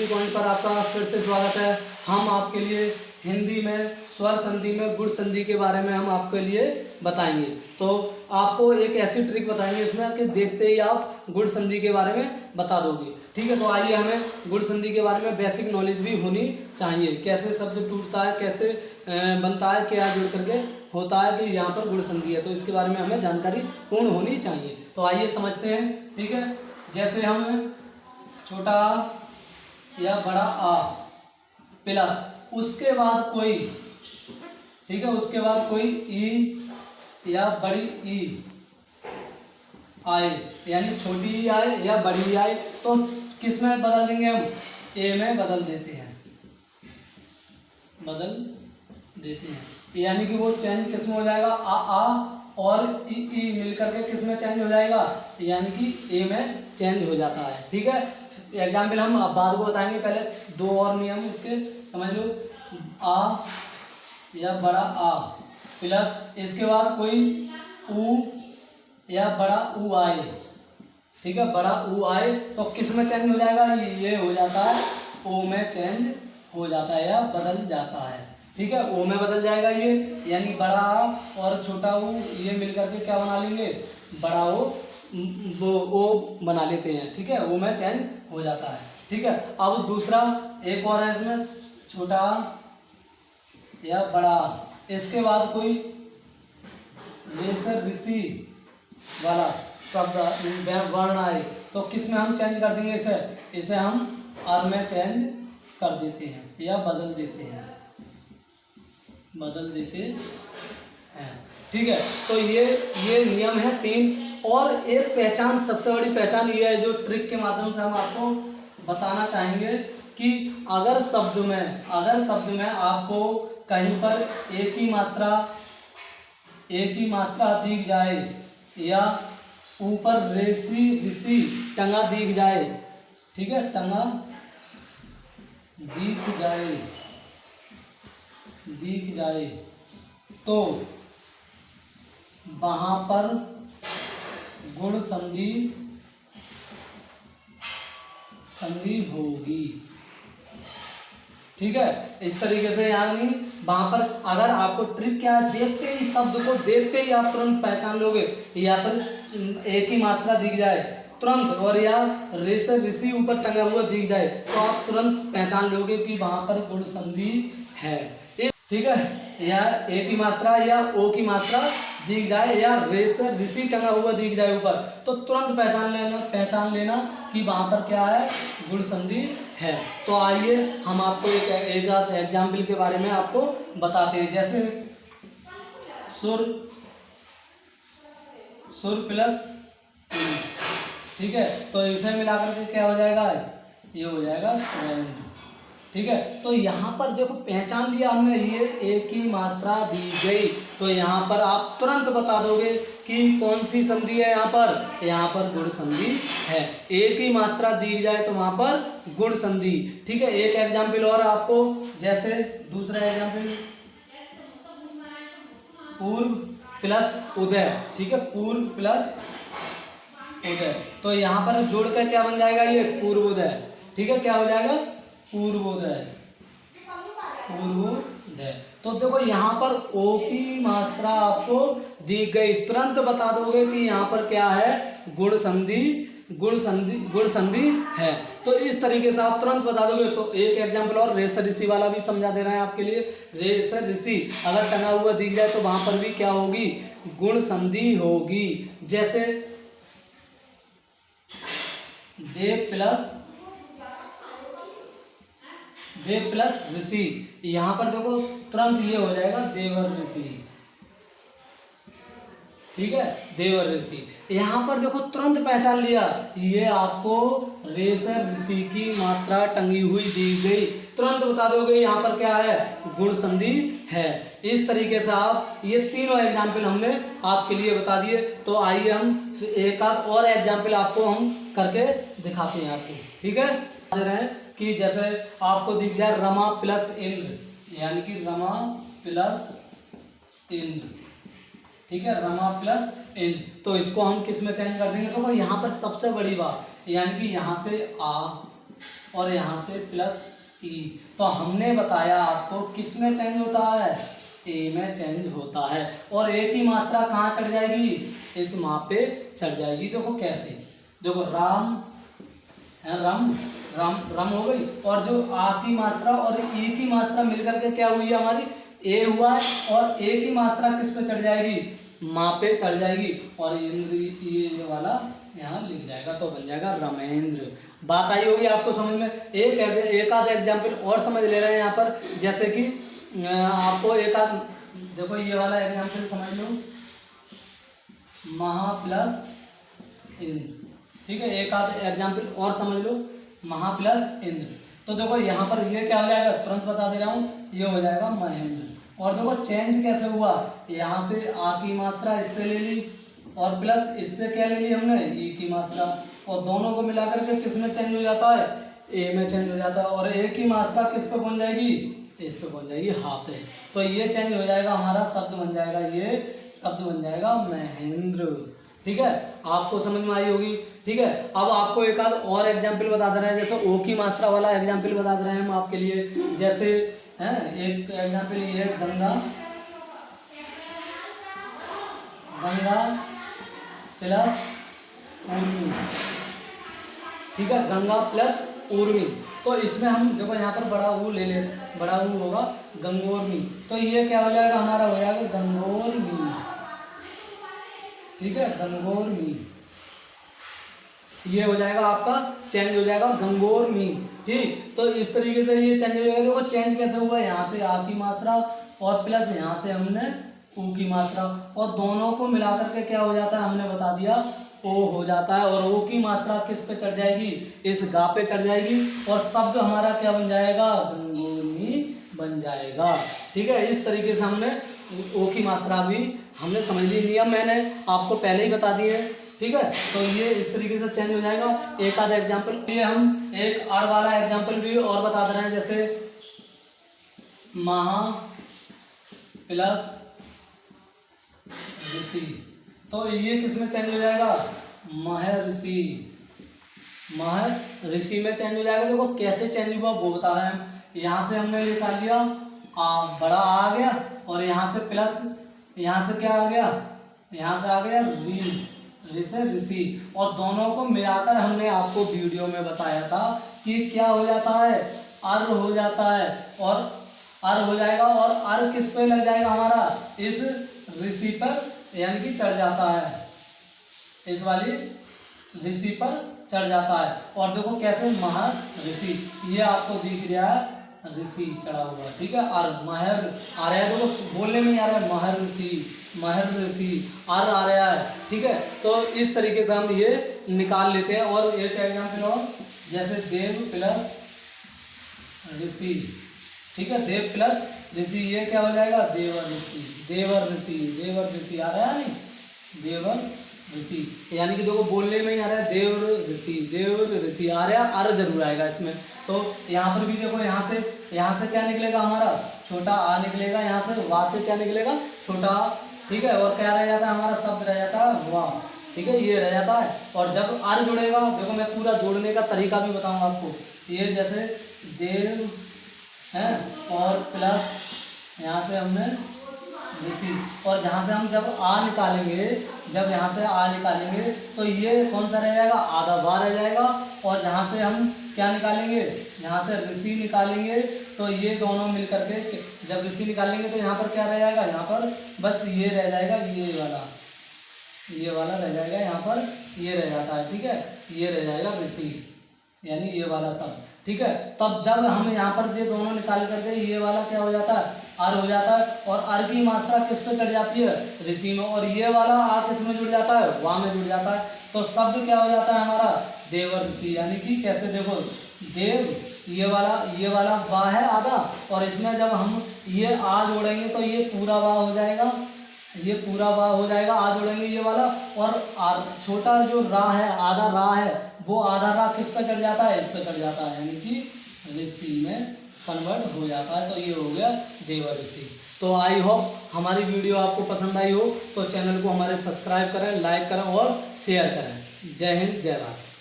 History point पर आपका फिर से स्वागत है। हम आपके लिए हिंदी में स्वर संधि में गुण संधि के बारे में हम आपके लिए बताएंगे। तो आपको एक ऐसी ट्रिक बताएंगे इसमें कि देखते ही आप गुण संधि के बारे में बता दोगे। ठीक है, तो आइए हमें गुण संधि के बारे में बेसिक नॉलेज भी होनी चाहिए। कैसे शब्द टूटता है, कैसे बनता है, क्या जुड़ करके होता है कि यहाँ पर गुण संधि है, तो इसके बारे में हमें जानकारी पूर्ण होनी चाहिए। तो आइए समझते हैं। ठीक है, जैसे हम छोटा आ या बड़ा आ प्लस उसके बाद कोई, ठीक है, उसके बाद कोई ई या बड़ी ई आए, यानी छोटी ई आए या बड़ी ई आए, तो किस में बदल देंगे हम? ए में बदल देते हैं, बदल देते हैं। यानी कि वो चेंज किस में हो जाएगा? आ और ई मिलकर के किस में चेंज हो जाएगा? यानी कि ए में चेंज हो जाता है। ठीक है, एग्जाम्पल हम अब बाद को बताएंगे, पहले दो और नियम इसके समझ लो। आ या बड़ा आ प्लस इसके बाद कोई ऊ या बड़ा ऊ आए, ठीक है, बड़ा ऊ आए, तो किस में चेंज हो जाएगा? ये हो जाता है ओ में चेंज हो जाता है या बदल जाता है। ठीक है, ओ में बदल जाएगा ये, यानी बड़ा आ और छोटा ऊ ये मिलकर के क्या बना लेंगे? बड़ा ओ बना लेते हैं। ठीक है, ओ में चेंज हो जाता है। ठीक है, अब दूसरा एक और है इसमें, छोटा या बड़ा, इसके बाद कोई रेसर ऋषि वाला शब्द वर्ण आए, तो किस में हम चेंज कर देंगे? इसे हम आर में चेंज कर देते हैं या बदल देते हैं, बदल देते हैं। ठीक है, तो ये नियम है 3। और एक पहचान, सबसे बड़ी पहचान ये है जो ट्रिक के माध्यम से हम आपको बताना चाहेंगे कि अगर शब्द में आपको कहीं पर एक ही मात्रा दिख जाए या ऊपर ऋषि टंगा दिख जाए, ठीक है, टंगा दिख जाए तो वहां पर गुण संधि होगी। ठीक है, इस तरीके से, यानी वहां पर अगर आपको ट्रिक क्या है, देखते ही शब्द को देखते ही आप तुरंत पहचान लोगे। यहाँ पर एक ही मात्रा दिख जाए तुरंत, और या रेसर ऋषि ऊपर टंगा हुआ दिख जाए, तो आप तुरंत पहचान लोगे कि वहां पर गुण संधि है। ठीक है, या ए की मात्रा या ओ की मात्रा दिख जाए या रेसर ऋषि टंगा हुआ दिख जाए ऊपर, तो तुरंत पहचान लेना कि वहां पर क्या है? गुण संधि है। तो आइए हम आपको एक एग्जाम्पल के बारे में आपको बताते हैं। जैसे सुर प्लस, ठीक है, तो इसे मिलाकर के क्या हो जाएगा? ये हो जाएगा स्वयं। ठीक है, तो यहाँ पर देखो पहचान लिया हमने, ये एक ही मात्रा दी गई, तो यहाँ पर आप तुरंत बता दोगे कि कौन सी संधि है। यहाँ पर गुण संधि है। एक ही मात्रा दी जाए तो वहां पर गुण संधि। ठीक है, एक एग्जाम्पल और आपको, जैसे दूसरा एग्जाम्पल पूर्व प्लस उदय। ठीक है, पूर्व प्लस उदय, तो यहाँ पर जोड़ कर क्या बन जाएगा? ये पूर्वोदय। ठीक है, क्या हो जाएगा? पूर्वोदय। तो देखो यहाँ पर ओ की मात्रा आपको दी गई, तुरंत बता दोगे कि यहाँ पर क्या है? गुण संधि है। तो इस तरीके से आप तुरंत बता दोगे। तो एक एग्जाम्पल और रेसर ऋषि वाला भी समझा दे रहे हैं आपके लिए। रेसर ऋषि अगर टंगा हुआ दिख जाए तो वहां पर भी क्या होगी? गुण संधि होगी। जैसे देव प्लस ऋषि, यहाँ पर देखो तुरंत ये हो जाएगा देवर ऋषि। ठीक है, देवर ऋषि। यहाँ पर देखो तुरंत पहचान लिया, ये आपको रेसर ऋषि की मात्रा टंगी हुई दी गई, तुरंत बता दोगे यहाँ पर क्या है? गुण संधि है। इस तरीके से आप ये तीनों एग्जाम्पल हमने आपके लिए बता दिए। तो आइए हम एक आध और एग्जाम्पल आपको हम करके दिखाते हैं आपको। ठीक है, दे रहे हैं कि जैसे आपको दिख जाए रमा प्लस इंद्र, यानी कि रमा प्लस इंद्र। ठीक है, रमा प्लस इंद्र, तो इसको हम किस में चेंज कर देंगे? तो यहाँ पर सबसे बड़ी बात, यानी कि यहाँ से आ और यहाँ से प्लस ई। तो हमने बताया आपको किस में चेंज होता है, ए में चेंज होता है। और ए की मात्रा कहाँ चढ़ जाएगी, इस माँ पे चढ़ जाएगी। देखो कैसे, देखो राम है, रम रम रम हो गई, और जो आ की मात्रा और ई की मात्रा मिलकर के क्या हुई है हमारी, ए हुआ है। और ए की मात्रा किस पे चढ़ जाएगी, माँ पे चढ़ जाएगी, और इंद्र ये वाला यहाँ लिख जाएगा, तो बन जाएगा रमेंद्र। बात आई होगी आपको समझ में। एक आध एग्जाम्पल और समझ ले रहे हैं यहाँ पर, जैसे कि आपको एक आध, देखो ये वाला एग्जाम्पल समझ लो, महा प्लस इंद्र, ठीक है। एक आध एग्जाम्पल और समझ लो, महा प्लस इंद्र। तो देखो यहाँ पर ये क्या हो जाएगा, तुरंत बता दे रहा हूँ, ये हो जाएगा महेंद्र। और देखो चेंज कैसे हुआ, यहाँ से आ की मात्रा इससे ले ली, और प्लस इससे क्या ले ली हमने, ई की मात्रा, और दोनों को मिलाकर के किस में चेंज हो जाता है, ए में चेंज हो जाता है। और ए की मात्रा किस पे पहुंच जाएगी, इस पे पहुंच जाएगी, हा पे। तो ये चेंज हो जाएगा, हमारा शब्द बन जाएगा, ये शब्द बन जाएगा महेंद्र। ठीक है, आपको समझ में आई होगी। ठीक है, अब आपको एक आध और एग्जाम्पल बता दे रहे हैं, जैसे ओ की मात्रा वाला एग्जाम्पल बता दे रहे हैं हम आपके लिए। जैसे है एक एग्जाम्पल ये है, गंगा, गंगा प्लस उर्मी। ठीक है, गंगा प्लस उर्मी। तो इसमें हम देखो यहाँ पर बड़ा ऊ ले ले, बड़ा ऊ होगा गंगोरमी। तो ये क्या हो जाएगा, हमारा हो जाएगा गंगोरमी। ठीक है, गंगोरमी, ये हो जाएगा आपका, चेंज हो जाएगा गंगोरमी। ठीक, तो इस तरीके से ये चेंज हो जाएगा। देखो चेंज कैसे हुआ, यहाँ से आ की मात्रा और प्लस यहाँ से हमने ऊ की मात्रा, और दोनों को मिलाकर के क्या हो जाता है, हमने बता दिया, ओ हो जाता है। और ओ की मात्रा किस पे चढ़ जाएगी, इस गा पे चढ़ जाएगी, और शब्द हमारा क्या बन जाएगा, गंगोरमी बन जाएगा। ठीक है, इस तरीके से हमने ओ की मात्रा भी हमने समझ ली, नियम मैंने आपको पहले ही बता दिए। ठीक है, तो ये इस तरीके से चेंज हो जाएगा। एक आधा एग्जाम्पल, ये हम एक आर वाला एग्जाम्पल भी और बता दे रहे हैं, जैसे महा प्लस ऋषि। तो ये किस में चेंज हो जाएगा, महर्षि, महर्षि में चेंज हो जाएगा। देखो कैसे चेंज हुआ वो बता रहे हैं। यहाँ से हमने निकाल लिया, बड़ा आ गया, और यहाँ से प्लस, यहाँ से क्या आ गया, यहाँ से आ गया ऋ से ऋषि, और दोनों को मिलाकर हमने आपको वीडियो में बताया था कि क्या हो जाता है, अर् हो जाता है, और अर् हो जाएगा, और अर् किस पे लग जाएगा हमारा, इस ऋषि पर, यानी कि चढ़ जाता है, इस वाली ऋषि पर चढ़ जाता है। और देखो कैसे, महर्षि, ये आपको दिख रहा है ऋषि चढ़ा हुआ। ठीक है, और महर आ रहा है, देखो बोलने में ही आ रहा है, महर्षि, महर्षि आर आ रहा है। ठीक है, तो इस तरीके से हम ये निकाल लेते हैं। और एक एग्जाम्पल और, जैसे देव प्लस ऋषि। ठीक है, देव प्लस ऋषि, ये क्या हो जाएगा, देवर ऋषि, देवर ऋषि, देवर ऋषि आ रहा है नहीं, देवर ऋषि, यानी कि देखो बोलने में ही आ रहा है देव ऋषि, देव ऋषि आ रहा है, अर् जरूर आएगा इसमें। तो यहाँ पर भी देखो, यहाँ से क्या निकलेगा हमारा, छोटा आ निकलेगा, यहाँ से वा से क्या निकलेगा, छोटा आ। ठीक है, और क्या रह जाता है हमारा, शब्द रह जाता है वाह। ठीक है, ये रह जाता है। और जब अर् जुड़ेगा, देखो मैं पूरा जोड़ने का तरीका भी बताऊंगा आपको। ये जैसे देव है, और प्लस यहाँ से हमने ऋषि, और जहाँ से हम जब आ निकालेंगे, जब यहाँ से आ निकालेंगे, तो ये कौन सा रह जाएगा, आधा बा रह जाएगा। और जहाँ से हम क्या निकालेंगे, यहाँ से ऋषि निकालेंगे, तो ये दोनों मिल करके जब ऋषि निकालेंगे तो यहाँ पर क्या रह जाएगा, यहाँ पर बस ये रह जाएगा, ये वाला रह जाएगा, यहाँ पर ये रह जाता है। ठीक है, ये रह जाएगा ऋषि, यानी ये वाला शब्द। ठीक है, तब जब हम यहाँ पर ये दोनों निकाल करके ये वाला क्या हो जाता है, अर् हो जाता है, और अर् की मात्रा किस पे चढ़ जाती है, ऋषि में, और ये वाला आ किस में जुड़ जाता है, वा में जुड़ जाता है। तो शब्द क्या हो जाता है हमारा, देवर ऋषि। यानी कि कैसे, देखो देव, ये वाला वा है आधा, और इसमें जब हम ये आ जोड़ेंगे तो ये पूरा वा हो जाएगा, ये पूरा वा हो जाएगा, आ जोड़ेंगे ये वाला, और छोटा जो रा है, आधा रा है, वो आधा रा किस पे चढ़ जाता है, इस पे चढ़ जाता है, यानी कि ऋषि में कन्वर्ट हो जाता है। तो ये हो गया देवर ऋषि। तो आई होप हमारी वीडियो आपको पसंद आई हो, तो चैनल को हमारे सब्सक्राइब करें, लाइक करें और शेयर करें। जय हिंद, जय भारत।